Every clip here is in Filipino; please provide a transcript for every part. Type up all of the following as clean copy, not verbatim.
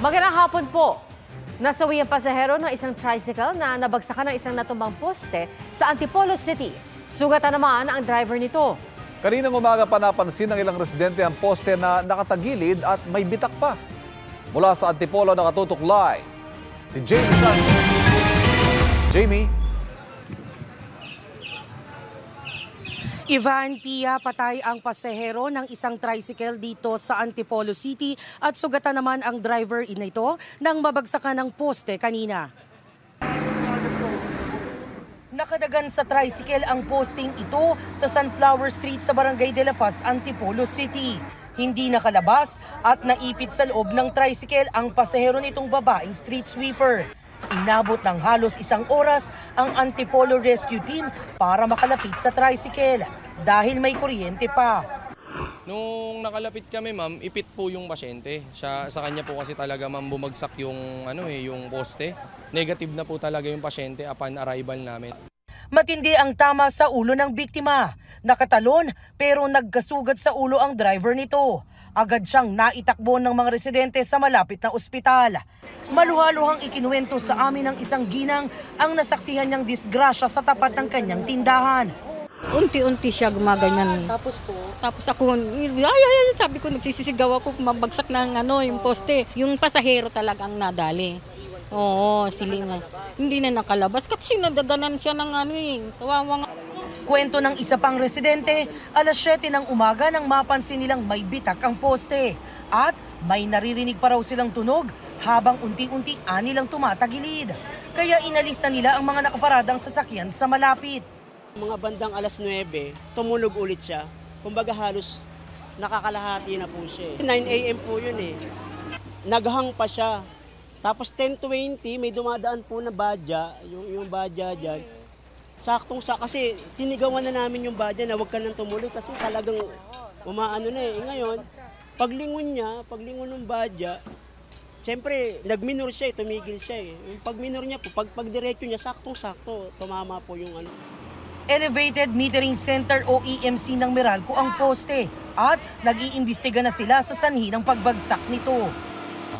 Magandang hapon po. Nasawi ang pasahero ng isang tricycle na nabagsakan ng isang natumbang poste sa Antipolo City. Sugatan naman ang driver nito. Kaninang umaga pa napansin ng ilang residente ang poste na nakatagilid at may bitak pa. Mula sa Antipolo nakatutok live si Jamie Santos. Jamie. Ivan, Pia, patay ang pasahero ng isang tricycle dito sa Antipolo City at sugatan naman ang driver nito nang mabagsakan ng poste kanina. Nakadagan sa tricycle ang posting ito sa Sunflower Street sa Barangay de la Paz, Antipolo City. Hindi nakalabas at naipit sa loob ng tricycle ang pasahero nitong babaeng street sweeper. Inabot ng halos 1 oras ang Antipolo Rescue Team para makalapit sa tricycle dahil may kuryente pa. Nung nakalapit kami, ma'am, ipit po yung pasyente. Sa kanya po kasi talaga, ma'am, bumagsak yung yung poste. Negative na po talaga yung pasyente upon arrival namin. Matindi ang tama sa ulo ng biktima. Nakatalon pero nagkasugat sa ulo ang driver nito. Agad siyang naitakbo ng mga residente sa malapit na ospital. Maluhaluhang ikinuwento sa amin ng isang ginang ang nasaksihan niyang disgrasya sa tapat ng kanyang tindahan. Unti-unti siya gumaganyan. Tapos ako, sabi ko, nagsisisigaw ako, mabagsak ng yung poste. Yung pasahero talagang nadali. Oo, silingan. Hindi na nakalabas kasi nadaganan siya ng kawawa nga. Kwento ng isa pang residente, alas 7 ng umaga nang mapansin nilang may bitak ang poste. At may naririnig pa raw silang tunog habang unti-unti nilang tumatagilid. Kaya inalis na nila ang mga nakaparadang sasakyan sa malapit. Mga bandang alas 9, tumunog ulit siya. Kumbaga halos nakakalahati na po siya. 9 a.m. po yun eh. Naghang pa siya. Tapos 10:20 may dumadaan po na badya, yung badya dyan. Kasi sinigawan na namin yung badya na huwag ka nang tumuloy kasi talagang umaano na eh. Ngayon, paglingon ng badya, siyempre nagminor siya tumigil siya eh. Yung pagminor niya po, pagdiretso niya, saktong-sakto, tumama po yung Elevated Metering Center o EMC ng Meralco ang poste at nag-iimbestiga na sila sa sanhi ng pagbagsak nito.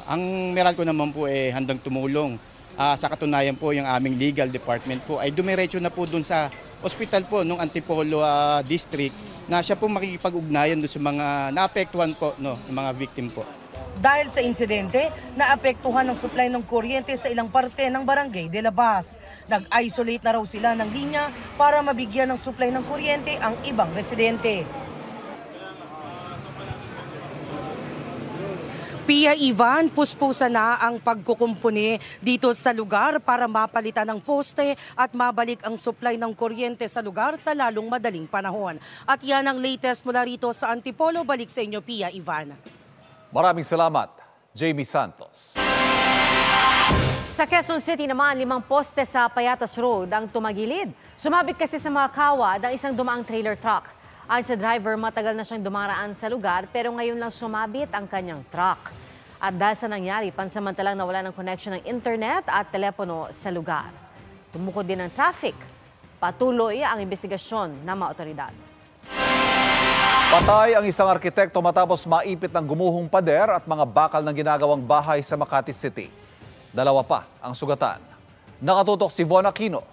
Ang Meralco naman po handang tumulong. Sa katunayan po yung aming legal department po ay dumiretso na po dun sa ospital po ng Antipolo District na siya po makikipag-ugnayan doon sa mga naapektuhan po, ng mga victim po. Dahil sa insidente, naapektuhan ng supply ng kuryente sa ilang parte ng Barangay de la Paz. Nag-isolate na raw sila ng linya para mabigyan ng supply ng kuryente ang ibang residente. Pia, Ivan, puspusa na ang pagkukumpuni dito sa lugar para mapalitan ng poste at mabalik ang supply ng kuryente sa lugar sa lalong madaling panahon. At yan ang latest mula rito sa Antipolo. Balik sa inyo, Pia, Ivan. Maraming salamat, Jamie Santos. Sa Quezon City naman, 5 poste sa Payatas Road ang tumagilid. Sumabit kasi sa mga kawad ang isang dumaang trailer truck. Ayon sa driver, matagal na siyang dumaraan sa lugar pero ngayon lang sumabit ang kanyang truck. At dahil sa nangyari, pansamantalang nawala ng connection ng internet at telepono sa lugar. Tumukod din ang traffic. Patuloy ang investigasyon ng mga otoridad. Patay ang isang arkitekto matapos maipit ng gumuhong pader at mga bakal ng ginagawang bahay sa Makati City. 2 pa ang sugatan. Nakatutok si Von Aquino.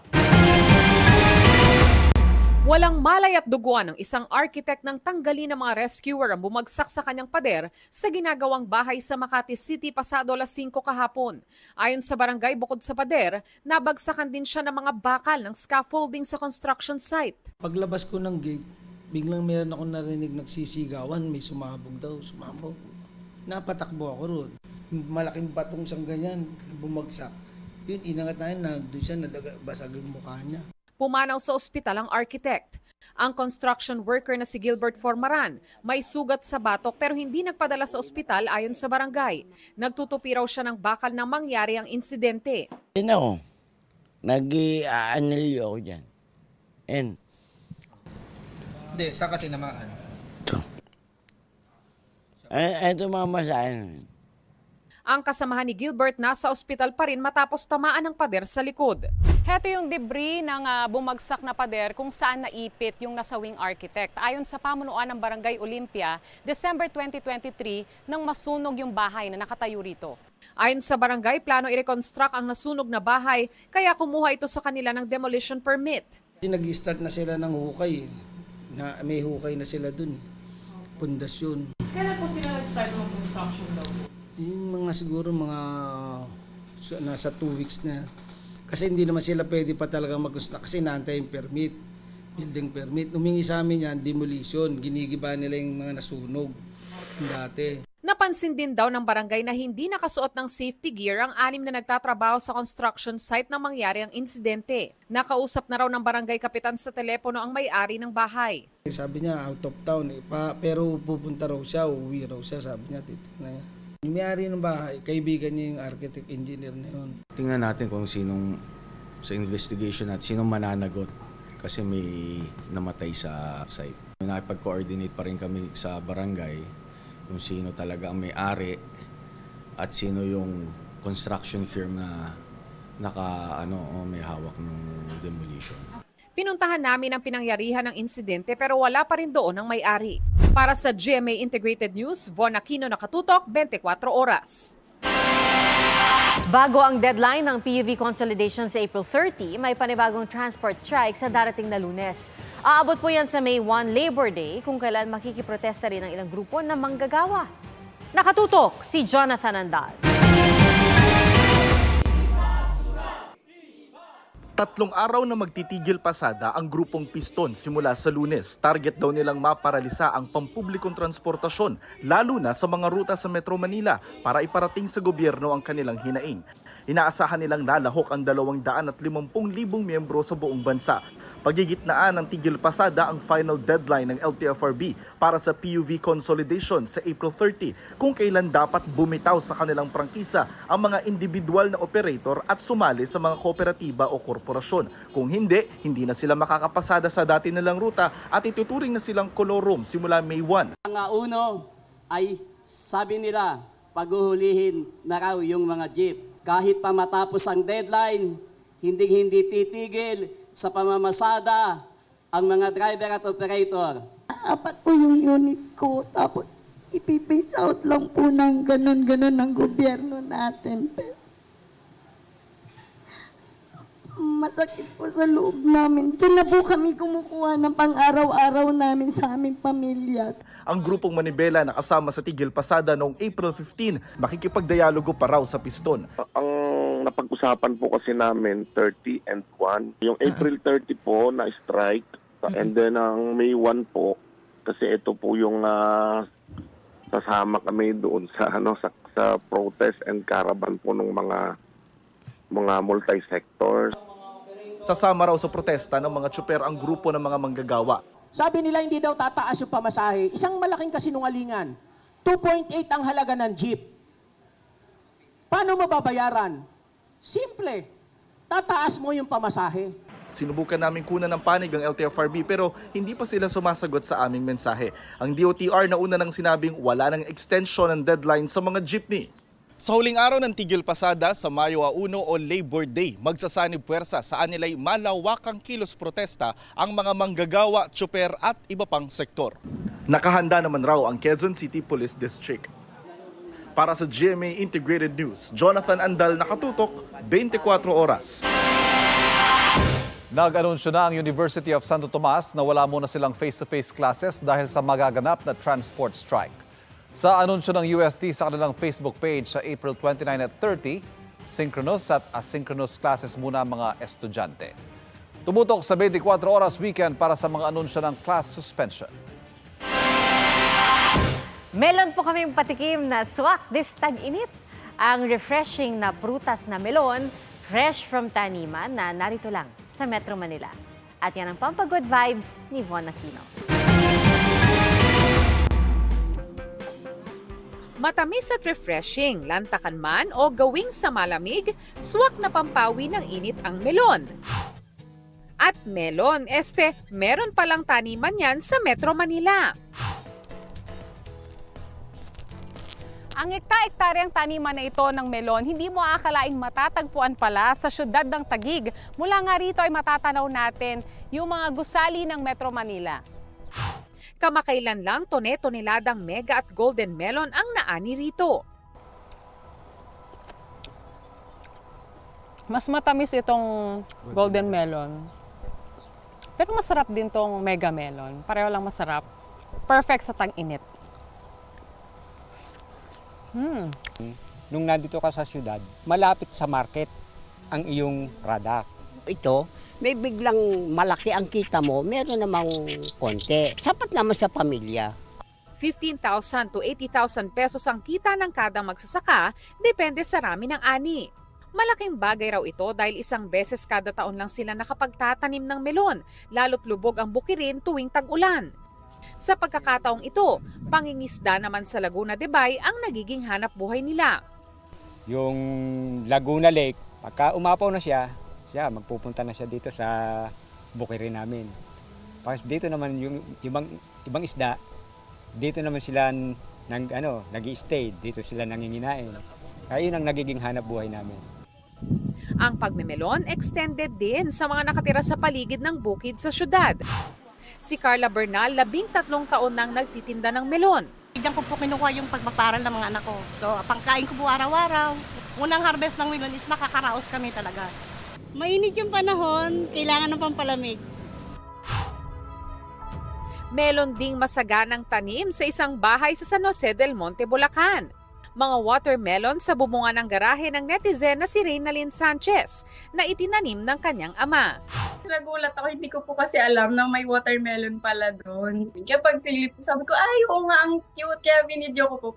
Walang malay at duguan ng isang architect ng tanggalin ng mga rescuer ang bumagsak sa kanyang pader sa ginagawang bahay sa Makati City pasado alas 5 kahapon. Ayon sa barangay bukod sa pader, nabagsakan din siya ng mga bakal ng scaffolding sa construction site. Paglabas ko ng gate, biglang meron ako narinig nagsisigawan, may sumabog daw, sumabog. Napatakbo ako roon. Malaking batong sang ganyan, bumagsak. Yun, inangat na yun, nandun siya, basag yung mukha niya. Pumanaw sa ospital ang architect. Ang construction worker na si Gilbert Formaran may sugat sa batok pero hindi nagpadala sa ospital ayon sa barangay. Nagtutupi raw siya ng bakal nang mangyari ang insidente. Ako, nag-i-anilyo ako dyan. Hindi, saan ka tinamaan? Ito mamasahin. Ang kasamahan ni Gilbert nasa ospital pa rin matapos tamaan ng pader sa likod. Heto yung debris ng bumagsak na pader kung saan naipit yung nasawing architect. Ayon sa pamunuan ng Barangay Olympia, December 2023 nang masunog yung bahay na nakatayo rito. Ayon sa barangay, plano i-reconstruct ang nasunog na bahay kaya kumuha ito sa kanila ng demolition permit. Nag-start na sila ng hukay. May hukay na sila dun. Pundasyon. Kailan po sila nag-start ng construction daw? Yung mga siguro nasa 2 weeks na. Kasi hindi naman sila pwede pa talaga mag-construct kasi naantay yung permit, building permit. Humingi sa amin yan, demolition. Ginigiba nila yung mga nasunog dati. Napansin din daw ng barangay na hindi nakasuot ng safety gear ang 6 na nagtatrabaho sa construction site nang mangyari ang insidente. Nakausap na raw ng barangay kapitan sa telepono ang may-ari ng bahay. Sabi niya out of town, pero pupunta raw siya, uwi raw siya, sabi niya. Yung may-ari ng bahay, kaibigan niya yung architect engineer na yun. Tingnan natin kung sinong sa investigation at sinong mananagot kasi may namatay sa site. Nakipag-coordinate pa rin kami sa barangay kung sino talaga ang may-ari at sino yung construction firm na may hawak ng demolition. Pinuntahan namin ang pinangyarihan ng insidente pero wala pa rin doon ang may-ari. Para sa GMA Integrated News, Von Aquino, nakatutok, 24 oras. Bago ang deadline ng PUV consolidation sa April 30, may panibagong transport strike sa darating na Lunes. Aabot po yan sa May 1 Labor Day kung kailan makikiprotesta rin ang ilang grupo na manggagawa. Nakatutok si Jonathan Andal. 3 araw na magtitigil pasada ang grupong Piston simula sa Lunes. Target daw nilang maparalisa ang pampublikong transportasyon, lalo na sa mga ruta sa Metro Manila para iparating sa gobyerno ang kanilang hinaing. Inaasahan nilang lalahok ang 250,000 miyembro sa buong bansa. Pagigitnaan ng tigil pasada ang final deadline ng LTFRB para sa PUV consolidation sa April 30 kung kailan dapat bumitaw sa kanilang prangkisa ang mga individual na operator at sumali sa mga kooperatiba o korporasyon. Kung hindi, hindi na sila makakapasada sa dati nilang ruta at ituturing na silang kolorum simula May 1. Ang uno ay sabi nila paghuhulihin na raw yung mga jeep. Kahit pa matapos ang deadline, hindi titigil sa pamamasada ang mga driver at operator. 4 po yung unit ko, tapos ipipace out lang po ng ganon-ganon ng gobyerno natin. Masakit po sa loob namin. Diyan na po kami kumukuha ng pang-araw-araw namin sa aming pamilya. Ang grupong Manibela na kasama sa tigil pasada noong April 15, makikipagdialogo pa raw sa Piston. Ang napag-usapan po kasi namin 30 and 1. Yung April 30 po na strike and then ang May 1 po kasi ito po yung sasama kami doon sa sa protest and caravan po ng mga multi-sectors. Sasama raw sa protesta ng mga tsuper ang grupo ng mga manggagawa. Sabi nila hindi daw tataas yung pamasahe. Isang malaking kasinungalingan. 2.8 ang halaga ng jeep. Paano mo babayaran? Simple. Tataas mo yung pamasahe. Sinubukan namin kunan ng panig ang LTFRB pero hindi pa sila sumasagot sa aming mensahe. Ang DOTR nauna nang sinabing wala nang extension ng deadline sa mga jeepney. Sa huling araw ng tigil pasada sa Mayo 1 o Labor Day, magsasanib puwersa sa anilay malawakang kilos protesta ang mga manggagawa, tsuper at iba pang sektor. Nakahanda naman raw ang Quezon City Police District. Para sa GMA Integrated News, Jonathan Andal, nakatutok, 24 oras. Nag-anunsyo na ang University of Santo Tomas na wala muna silang face-to-face classes dahil sa magaganap na transport strike. Sa anunsyo ng UST sa kanilang Facebook page sa April 29 at 30, synchronous at asynchronous classes muna ang mga estudyante. Tumutok sa 24 oras weekend para sa mga anunsyo ng class suspension. Melon po kaming patikim na swak this tag-init. Ang refreshing na prutas na melon, fresh from taniman na narito lang sa Metro Manila. At yan ang pampagod vibes ni Von Aquino. Matamis at refreshing, lantakan man o gawing sa malamig, swak na pampawi ng init ang melon. At melon, meron palang taniman yan sa Metro Manila. Ang ekta-ektaryang taniman na ito ng melon, hindi mo aakalaing matatagpuan pala sa syudad ng Taguig. Mula nga rito ay matatanaw natin yung mga gusali ng Metro Manila. Kamakailan lang, tone-toneladang mega at golden melon ang naani rito. Mas matamis itong golden melon. Pero masarap din tong mega melon. Pareho lang masarap. Perfect sa tag-init. Nung nandito ka sa syudad, malapit sa market ang iyong product. Ito, may biglang malaki ang kita mo, meron namang konti. Sapat naman sa pamilya. 15,000 to 80,000 pesos ang kita ng kada magsasaka, depende sa rami ng ani. Malaking bagay raw ito dahil isang beses kada taon lang sila nakapagtatanim ng melon, lalo't lubog ang bukirin tuwing tag-ulan. Sa pagkakataong ito, pangingisda naman sa Laguna de Bay ang nagiging hanap buhay nila. Yung Laguna Lake, pagka umapaw na siya magpupunta na siya dito sa bukirin namin. Tapos dito naman yung ibang isda, dito naman sila nag-i-stay, dito sila nanginginain. Kaya yun ang nagiging hanap buhay namin. Ang pagmemelon extended din sa mga nakatira sa paligid ng bukid sa syudad. Si Carla Bernal, 13 taon nang nagtitinda ng melon. Diyan ko po kinukuha yung pagpaparal ng mga anak ko. So, pangkain ko po araw-araw. Unang harvest ng melon is makakaraos kami talaga. Mainit yung panahon, kailangan ng pampalamig. Melon ding masaganang tanim sa isang bahay sa San Jose del Monte, Bulacan. Mga watermelon sa bubungan ng garahe ng netizen na si Reynalyn Sanchez na itinanim ng kanyang ama. Nagulat ako, hindi ko po kasi alam na may watermelon pala doon. Kapag silip, sabi ko, ay, oo nga, ang cute, kaya binidyo ko po.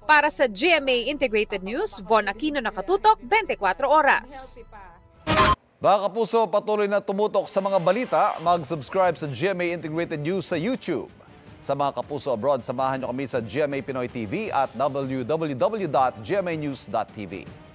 Para sa GMA Integrated News, Von Aquino, nakatutok, 24 oras. Mga kapuso, patuloy na tumutok sa mga balita. Mag-subscribe sa GMA Integrated News sa YouTube. Sa mga kapuso abroad, samahan niyo kami sa GMA Pinoy TV at www.gmanews.tv.